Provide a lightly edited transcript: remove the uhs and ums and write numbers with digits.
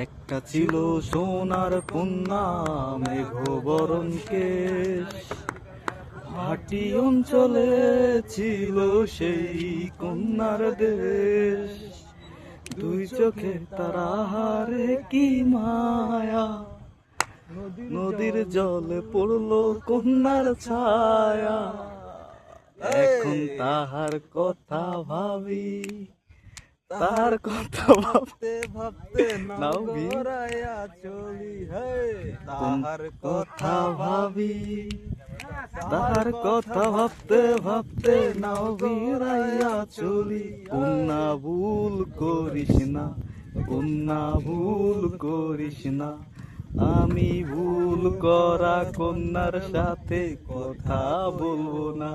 একটা ছিল সোনার কন্যা মেঘবরণ কেশ, হাটি অঞ্চলে ছিল সেই কন্যার দেশ। দুই চোখে তারা হারে কি মায়া, নদীর জলে পড়লো কন্যার ছায়া। এখন তাহার কথা ভাবি, তার কথা ভাবতে ভাবতে নাও ভিড়াইয়া চলি। তাহার কথা ভাবি, তাহার কথা ভাবতে ভাবতে নাও ভিড়াইয়া চলি। কন্যা ভুল করিস না, কন্যা ভুল করিস না, আমি ভুল করা কন্যার সাথে কথা বলবো না।